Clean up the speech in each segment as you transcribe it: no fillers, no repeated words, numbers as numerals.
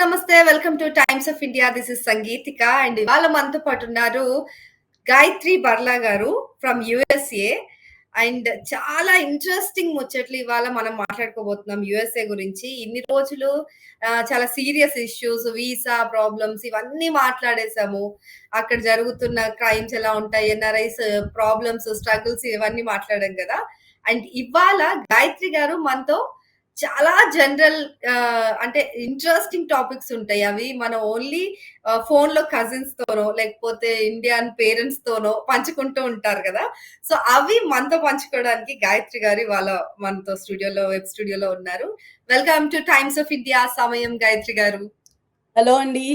నమస్తే. Welcome to Times of India. This is Sangeetika and ఇవాళ మనతో పాటు ఉన్నారు Gayathri Barla garu from USA. And చాలా ఇంట్రెస్టింగ్ ముచ్చట్లు ఇవాళ మనం మాట్లాడుకోబోతున్నాం యూఎస్ఏ గురించి. ఇన్ని రోజులు చాలా సీరియస్ ఇష్యూస్, వీసా ప్రాబ్లమ్స్ ఇవన్నీ మాట్లాడేసాము. అక్కడ జరుగుతున్న క్రైమ్స్ ఎలా ఉంటాయి, ఎన్ఆర్ఐస్ ప్రాబ్లమ్స్, స్ట్రగుల్స్ ఇవన్నీ మాట్లాడాం కదా! అండ్ ఇవాళ గాయత్రి గారు మనతో చాలా జనరల్ అంటే ఇంట్రెస్టింగ్ టాపిక్స్ ఉంటాయి. అవి మనం ఓన్లీ ఫోన్‌లో కజిన్స్‌తోనో లేకపోతే ఇండియన్ పేరెంట్స్‌తోనో పంచుకుంటూ ఉంటారు కదా! సో, అవి మనతో పంచుకోవడానికి గాయత్రి గారు ఇవాళ మనతో వెబ్ స్టూడియోలో ఉన్నారు. Welcome to Times of India సమయం గాయత్రి గారు. హలో అండి.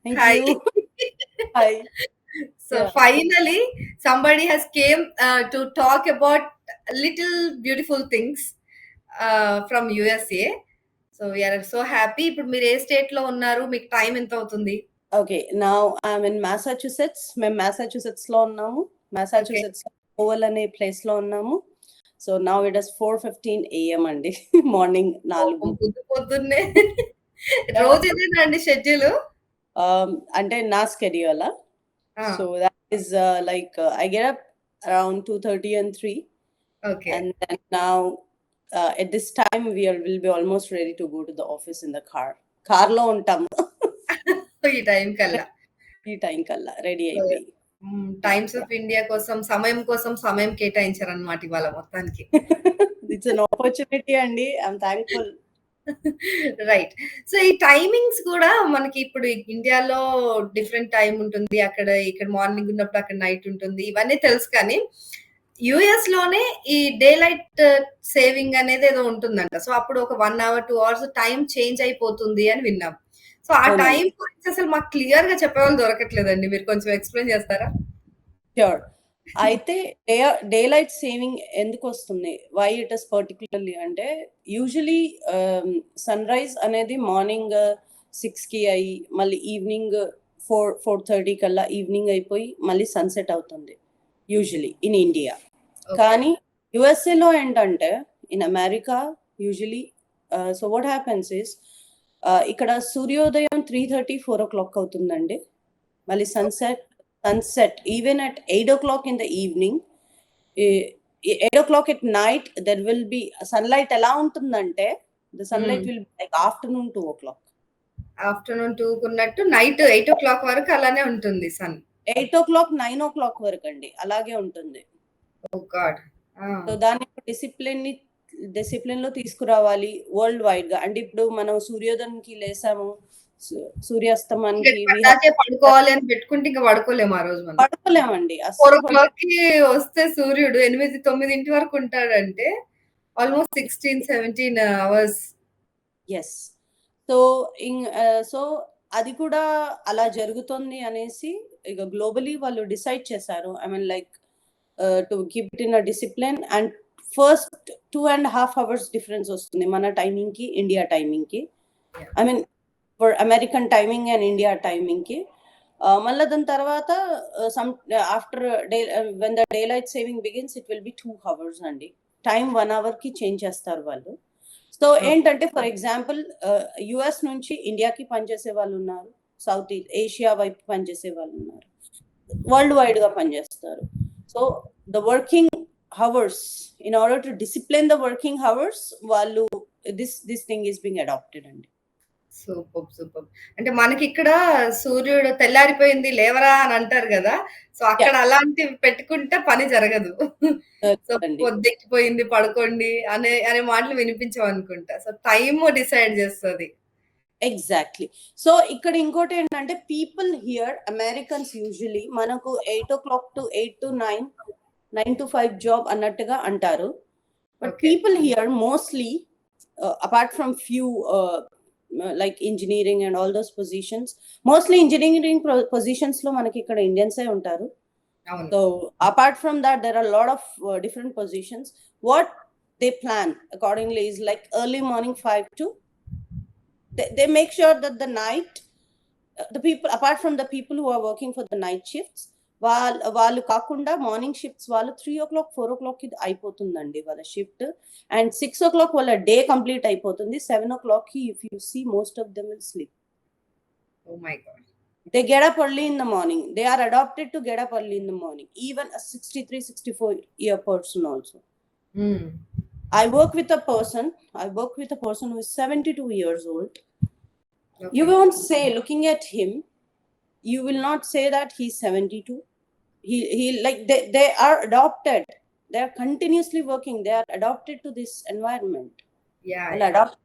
Thank hi. You. Hi. So yeah! finally somebody has came to talk about little beautiful things from USA. So we are so happy. ఇప్పుడు మీరు ఏ స్టేట్‌లో ఉన్నారు? మీకు టైం ఎంత అవుతుంది? Okay. Now I'm in Massachusetts. మేము మాసాచ్యూసెట్స్‌లో ఉన్నాము. ఓకే. మాసాచ్యూసెట్స్ ఓవల్ అనే ప్లేస్‌లో ఉన్నాము. So now it is 4:15 AM అండి. మార్నింగ్ 4. పొద్దున్నే యాహ్! రోజు ఇదేనా అండి షెడ్యూలు? అంటే నా స్కెడ్యూలా? ఆ! So that is like I get up around 2:30 and 3 okay. and then now at this time will be almost ready to go to the office in the car. కార్‌లో ఉంటాము. ఈ టైం కల్లా. ఈ టైం కల్లా ready so అయిపోయి. Times yeah! Of India కోసం సమయం కేటాయించారన్నమాట ఇవాళ మొత్తానికి. ఇట్స్ అన్ ఆపర్చునిటీ అండి. I'm thankful. రైట్. సో, ఈ టైమింగ్స్ కూడా మనకి ఇప్పుడు ఇండియాలో డిఫరెంట్ టైమ్ ఉంటుంది. ఇక్కడ మార్నింగ్ ఉన్నప్పుడు అక్కడ నైట్ ఉంటుంది. ఇవన్నీ తెలుసు కానీ, యూఎస్‌లోనే ఈ డే లైట్ సేవింగ్ అనేది ఏదో ఉంటుందంట. సో, అప్పుడు ఒక 1 అవర్, 2 అవర్స్ టైమ్ చేంజ్ అయిపోతుంది అని విన్నాం. సో, ఆ అవునండి. టైం గురించి అసలు మాకు క్లియర్‌గా చెప్పేవాళ్ళు దొరకట్లేదండి. మీరు కొంచెం ఎక్స్‌ప్లెయిన్ చేస్తారా? ష్యూర్. అయితే డే లైట్ సేవింగ్ ఎందుకొస్తుంది? వై ఇట్ ఇస్ పర్టిక్యులర్‌లీ అంటే యూజువల్లీ సన్‌రైజ్ అనేది మార్నింగ్ 6కి అయ్యి మళ్ళీ ఈవినింగ్ 4:30 కల్లా ఈవినింగ్ అయిపోయి మళ్ళీ సన్‌సెట్ అవుతుంది. Usually in India. ఓకే. కానీ యూఎస్ఏలో ఏంటంటే in America usually so what happens is ఇక్కడ సూర్యోదయం 3:30, 4:00 అవుతుందండి. మళ్ళీ sunset even at 8:00 in the evening, 8:00 at night there will be sunlight ఎలా ఉంటుందంటే the sunlight will be like afternoon 2:00. Afternoon 2కి ఉన్నట్టు నైట్ 8:00 వరకు అలానే ఉంటుంది సన్. 8:00, 9:00 వరకండి. అలాగే ఉంటుంది. ఓహ్ గాడ్! ఆ! సో దాన్ని డిసిప్లిన్‌లో తీసుకురావాలి వరల్డ్ వైడ్‌గా. అంటే ఇప్పుడు మనం సూర్యోదయానికి లేసాము, సూర్యాస్తమానికి పద్దాకే పడుకోవాలి అని పెట్టుకుంటే ఇంక పడుకోలేము ఆ రోజు మనం. పడుకోలేమండి. అస్సలు 4:00కి వస్తే సూర్యుడు 8, 9 వరకు ఉంటాడంటే ఆల్‌మోస్ట్ 16, 17 అవర్స్. యెస్. సో అది కూడా అలా జరుగుతుంది అనేసి ఇక గ్లోబలీ వాళ్ళు డిసైడ్ చేశారు. I mean like to keep it in a discipline and first 2.5 hours difference వస్తుంది మన టైమింగ్‌కి, ఇండియా టైమింగ్‌కి. I mean for American timing and India టైమింగ్‌కి. మళ్ళా దాని తర్వాత after when the daylight saving begins it will be 2 hours అండి. Time 1 అవర్‌కి చేంజ్ చేస్తారు వాళ్ళు. సో ఏంటంటే ఫర్ ఎగ్జాంపుల్ యూఎస్ నుంచి ఇండియాకి పనిచేసే వాళ్ళు ఉన్నారు. సౌత్ ఏషియా వైపు పనిచేసే వాళ్ళు ఉన్నారు. వరల్డ్ వైడ్‌గా పనిచేస్తారు. So the working hours in order to discipline the working hours వాళ్ళు this thing is being adapted అండి. సూపర్. అంటే మనకిక్కడ సూర్యుడు తెల్లారిపోయింది లేవరా అని అంటారు గదా! సో అక్కడ అలాంటివి పెట్టుకుంటే పని జరగదు. సో అండి. పొద్దెక్కిపోయింది పడుకోండి అనే మాటలు వినిపించవనుకుంటా. సో టైమ్ డిసైడ్ చేస్తది. ఎగ్జాక్ట్‌లీ. సో ఇక్కడ ఇంకోటి ఏంటంటే పీపుల్ హియర్ అమెరికన్స్ యూజువల్లీ మనకు 8:00 to 8 to 9, 9 to 5 జాబ్ అన్నట్టుగా అంటారు. But okay. People here mostly apart from few like engineering and all those positions, mostly engineering positions లో మనకి ఇక్కడ ఇండియన్సే ఉంటారు. అవును. So apart from that there are a lot of different positions. What they plan accordingly is like early morning 5 to they make sure that the night the people apart from the people who are working for the night shifts వాళ్ళు కాకుండా morning shifts వాళ్ళు 3:00, 4:00కి అయిపోతుందండి వాళ్ళ shift. And 6:00 వాళ్ళ day complete అయిపోతుంది. 7:00కి if you see most of them will sleep. Oh my God. They get up early in the morning. They are adopted to get up early in the morning. Even a 63, 64-year person also. Hmm. I work with a person who is 72 years old. You Okay. won't say, looking at him, you will not say that he's 72. He like they are adopted. They are continuously working. They are adopted to this environment. Yeah, They'll yeah. adopt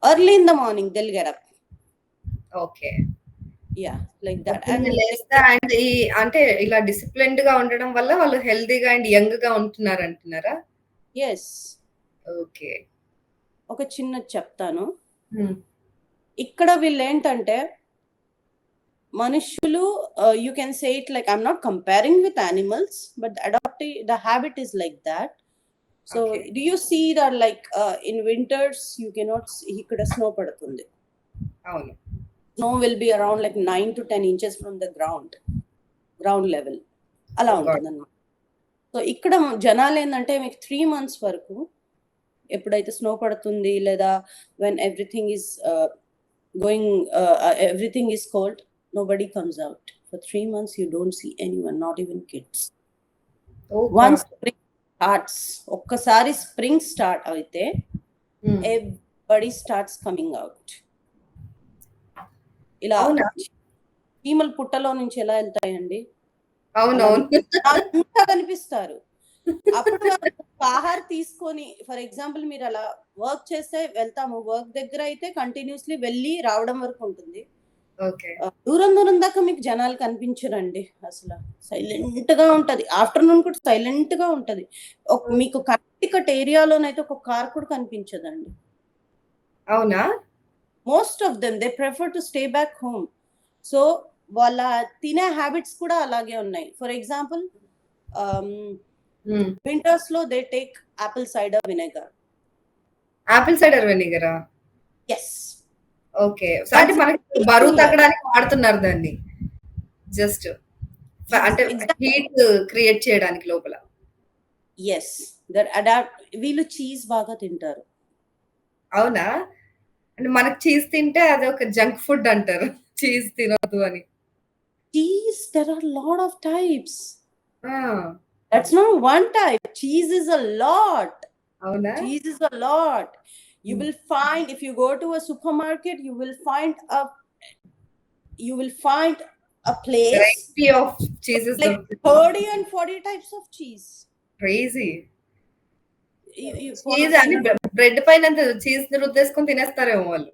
early in the morning. They'll get up. Okay. Yeah, like that. పొద్దున్నే And లేస్తా and అంటే ఇలా డిసిప్లిన్డ్‌గా ఉండడం వల్ల వాళ్ళు హెల్తీగా and యంగ్‌గా ఉంటున్నారంటున్నారా? yes, okay. ఒక చిన్నది చెప్తాను. హ్మ్. ఇక్కడ వీళ్ళు ఏంటంటే మనుషులు, you can say it like, I'm not comparing with animals, but the habit is like that. So Okay. do you see that like in winters you cannot see, ఇక్కడ snow పడుతుంది. అవును. Snow will be around like 9 to 10 inches from the ground level. అలా Oh God. ఉంటుంది అన్నమాట. So ఇక్కడ జనాలు ఏంటంటే మీకు 3 months వరకు ఎప్పుడైతే స్నో పడుతుంది లేదా when everything is going everything is cold, nobody comes out. For 3 months you don't see anyone, not even kids. Oh Once God. spring starts, ఒక్కసారి స్ప్రింగ్ స్టార్ట్ అయితే హ్మ్. everybody starts coming out. ఇలా అవునా? చీమలు పుట్టలో నుంచి ఎలా వెళ్తాయండి, అవునవును. అంతా కనిపిస్తారు. అప్పుడు వరకు ఆహారం తీసుకొని, ఫర్ ఎగ్జాంపుల్ మీరు అలా వర్క్ చేస్తే వెళ్తాము, వర్క్ దగ్గర అయితే కంటిన్యూస్లీ వెళ్ళి రావడం వరకు ఉంటుంది. ఓకే. దూరం దూరం దాకా మీకు జనాలు కనిపించరండి. అసలు సైలెంట్ గా ఉంటది. ఆఫ్టర్నూన్ కూడా సైలెంట్ గా ఉంటది. మీకు కనెక్టికట్ ఏరియాలోనైతే ఒక కార్ కూడా కనిపించదండి. అవునా? Most of them they prefer to stay back home. So వాళ్ళ తినే హ్యాబిట్స్ కూడా అలాగే ఉన్నాయి. For example hmm. వింటర్స్ లో they take apple cider vinegar. Apple cider వెనిగరా? Yes, okay. అంటే మనకి బరువు తగ్గడానికి వాడుతున్నారు దాన్ని. జస్ట్ అంటే హీట్ క్రియేట్ చేయడానికి లోపల. Yes, that adapt. వీళ్ళు చీజ్ బాగా తింటారు. అవునా? అంటే మనకు చీజ్ తింటే అదొక జంక్ ఫుడ్ అంటారు. చీజ్ తినొద్దు అని. Cheese, there are a lot of types. ఆ! That's not one type. Cheese is a lot. అవునా? Cheese is a lot. You Hmm. will find, if you go to a supermarket, you will find a place variety of cheeses like 30 and 40 types of cheese. Crazy. For cheese అని bread పైన cheese రుద్దేసుకొని తినేస్తారేమో వాళ్ళు.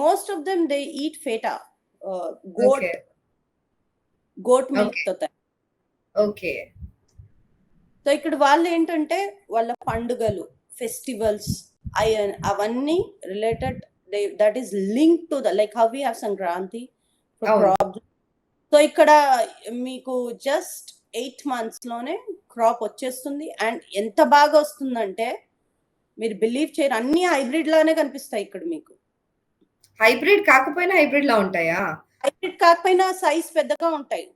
most of them they eat feta, goat okay. milk Okay. తో తయారు. Okay. So ఇక్కడ వాళ్ళు ఏంటంటే వాళ్ళ పండుగలు, ఫెస్టివల్స్ అవన్నీ related, that is link to the like how we have Sankranti for అవును. క్రాప్. సో ఇక్కడ మీకు జస్ట్ 8 months లోనే క్రాప్ వచ్చేస్తుంది. అండ్ ఎంత బాగా వస్తుందంటే మీరు బిలీవ్ చేయరు, అన్ని హైబ్రిడ్ లానే కనిపిస్తాయి ఇక్కడ మీకు. హైబ్రిడ్ కాకపోయినా హైబ్రిడ్ లా ఉంటాయా? హైబ్రిడ్ కాకపోయినా సైజ్ పెద్దగా ఉంటాయి.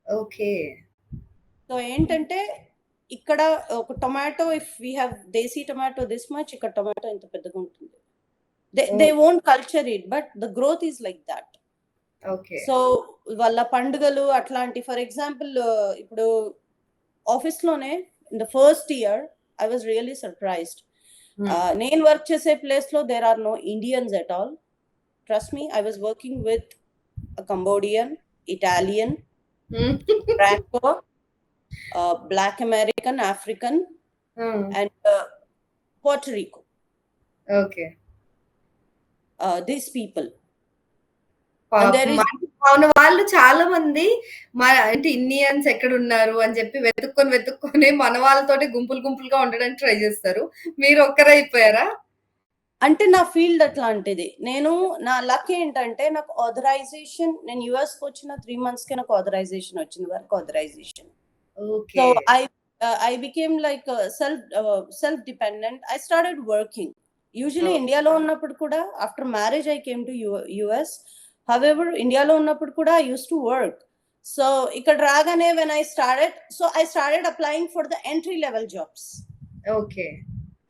ఓకే. సో ఏంటంటే ఇక్కడ ఒక tomato, if we have desi tomato this much, ఇక్కడ టొమాటో ఇంత పెద్దగా ఉంటుంది. They won't culture it, but the growth is like that. Okay. So వాళ్ళ పండుగలు అట్లాంటి, ఫర్ ఎగ్జాంపుల్ ఇప్పుడు ఆఫీస్ లోనే in the first year I was really surprised. నేను వర్క్ చేసే ప్లేస్ లో there are no Indians at all. Trust me, I was working with Cambodian, Italian, Franco, Black American, African, and Puerto Rico. Okay. These people. అవును. వాళ్ళు చాలా మంది అంటే Indians ఎక్కడున్నారు అని చెప్పి వెతుక్కొని మన వాళ్ళతోటి గుంపులుగా ఉండడానికి ట్రై చేస్తారు. మీరు ఒక్కరైపోయారా? అంటే నా ఫీల్డ్ అట్లాంటిది. నా లక్ ఏంటంటే నాకు ఆథరైజేషన్, నేను యుఎస్కి వచ్చిన 3 months కి నాకు ఆథరైజేషన్ వచ్చింది, work authorisation. Okay. So I became like self dependent. I started working. Usually ఇండియాలో ఉన్నప్పుడు కూడా, after marriage I came to US. However, ఇండియాలో ఉన్నప్పుడు కూడా I used to work. So ఇక్కడ రాగానే when I started applying for the entry level jobs. Okay.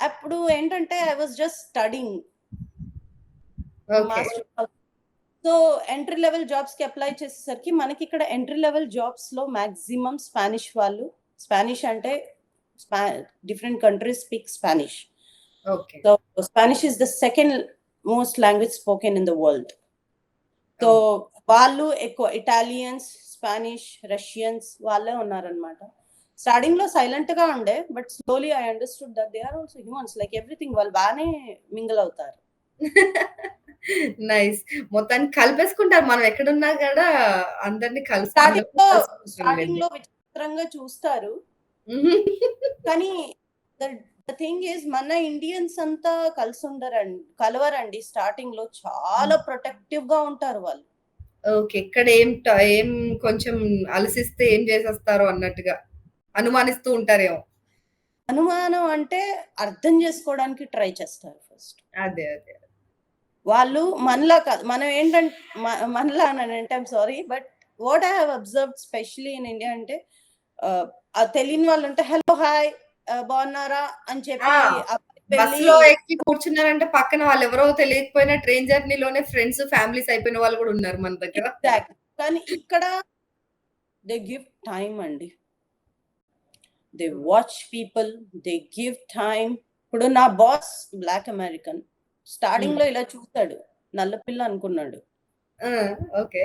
అప్పుడు ఏంటంటే I was just studying. Okay. So entry level jobs కి apply చేసేసరికి మనకి ఇక్కడ ఎంట్రీ లెవెల్ జాబ్స్ లో మాక్సిమం స్పానిష్ వాళ్ళు, స్పానిష్ అంటే different countries speak Spanish. Okay. So Spanish is the second most language spoken in the world. So వాళ్ళు ఎక్కువ Italians, Spanish, Russians వాళ్ళే ఉన్నారనమాట. స్టార్టింగ్ లో సైలెంట్ గా ఉండే, but slowly I understood that they are also humans like everything. వాళ్ళు బాగానే mingle అవుతారు. నైస్. మొత్తానికి కలిపేసుకుంటారు. మనం ఎక్కడున్నా కూడా అందరిని స్టార్టింగ్ లో విచిత్రంగా చూస్తారు, కానీ ద థింగ్ ఈజ్ మన ఇండియన్స్ అంతా కలిసి కలవరండి. స్టార్టింగ్ లో చాలా ప్రొటెక్టివ్ గా ఉంటారు వాళ్ళు. ఓకే. ఇక్కడ ఏం కొంచెం అలసిస్తే ఏం చేసేస్తారో అన్నట్టుగా అనుమానిస్తూ ఉంటారేమో. అనుమానం అంటే అర్థం చేసుకోవడానికి ట్రై చేస్తారు ఫస్ట్. అదే. వాళ్ళు మనలా కాదు. మనం ఏంటంటే మనలా అంటే I'm sorry, but what I have observed specially in India అంటే తెలియని వాళ్ళు ఉంటే హలో హాయ్ బాగున్నారా అని చెప్పి బస్సులో ఎక్కి కూర్చున్నారంటే పక్కన వాళ్ళు ఎవరో తెలియకపోయినా ట్రైన్ జర్నీలోనే ఫ్రెండ్స్, ఫ్యామిలీస్ అయిపోయిన వాళ్ళు కూడా ఉన్నారు మన దగ్గర. కానీ ఇక్కడ దే గివ్ టైం అండి. They watch people, they give time. ఇప్పుడు నా బాస్ బ్లాక్ అమెరికన్. స్టార్టింగ్ లో ఇలా చూస్తాడు, నల్లపిల్ల అనుకున్నాడు. ఓకే.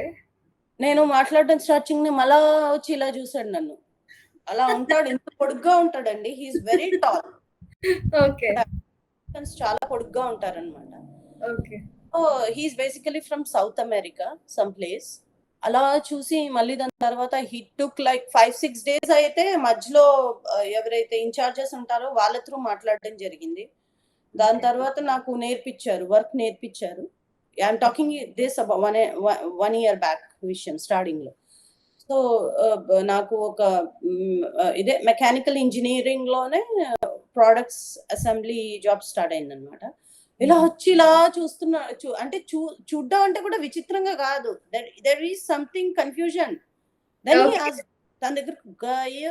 నేను మాట్లాడడం స్టార్టింగ్ మళ్ళా వచ్చి ఇలా చూసాడు నన్ను. అలా ఉంటాడు. ఎంత పొడుగ్గా ఉంటాడండి. He's very tall. ఓకే. చాలా పొడుగ్గా ఉంటారనమాట. Okay. He's basically from South America some place. అలా చూసి మళ్ళీ దాని తర్వాత హీ టుక్ లైక్ 5-6 days అయితే మధ్యలో ఎవరైతే ఇన్ఛార్జెస్ ఉంటారో వాళ్ళ త్రూ మాట్లాడడం జరిగింది. దాని తర్వాత నాకు నేర్పించారు, వర్క్ నేర్పించారు. I'm talking this about 1 year back విషయం స్టార్టింగ్ లో. సో నాకు ఒక ఇదే మెకానికల్ ఇంజనీరింగ్ లోనే ప్రొడక్ట్స్ అసెంబ్లీ జాబ్ స్టార్ట్ అయిందనమాట. ఇలా వచ్చి ఇలా చూస్తున్నా, అంటే చూడ్డం అంటే కూడా విచిత్రంగా కాదు, దర్ ఈస్ సంథింగ్ కన్ఫ్యూజన్. తన దగ్గర గాయ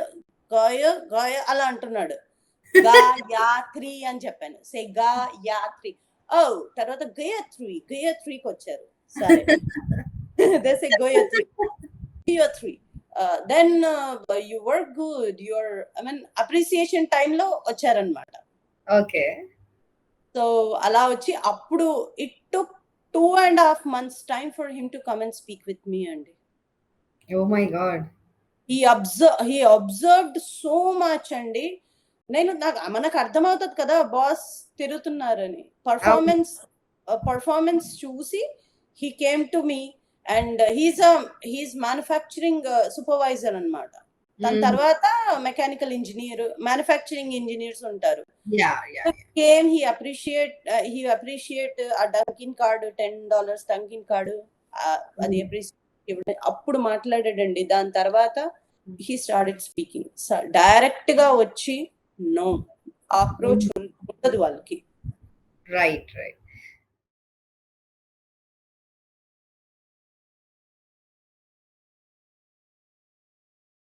గాయ గాయ అలా అంటున్నాడు. గాయత్రి అని చెప్పాను. సే గాయత్రి. ఓ తర్వాత గయత్రికి వచ్చారు. సరే దేసే Gayathri. Then you work good, your I mean appreciation time లో వచ్చారనమాట. ఓకే. సో అలా వచ్చి అప్పుడు it took 2.5 months time for him to come and speak with me అండి. Oh my God. He observed so much అండి. మనకు అర్థమవుతుంది కదా బాస్ తిరుగుతున్నారని. పర్ఫార్మెన్స్ చూసి he came to me and he's manufacturing supervisor అన్నమాట. దాని తర్వాత మెకానికల్ ఇంజనీర్, మ్యానుఫ్యాక్చరింగ్ ఇంజనీర్స్ ఉంటారు. he appreciate ఆ డంకిన్ కార్డు $10 డంకిన్ కార్డు అది అప్పుడు మాట్లాడాడండి. దాని తర్వాత he started speaking. డైరెక్ట్ గా వచ్చి నో అప్రోచ్ ఉండదు వాళ్ళకి. రైట్.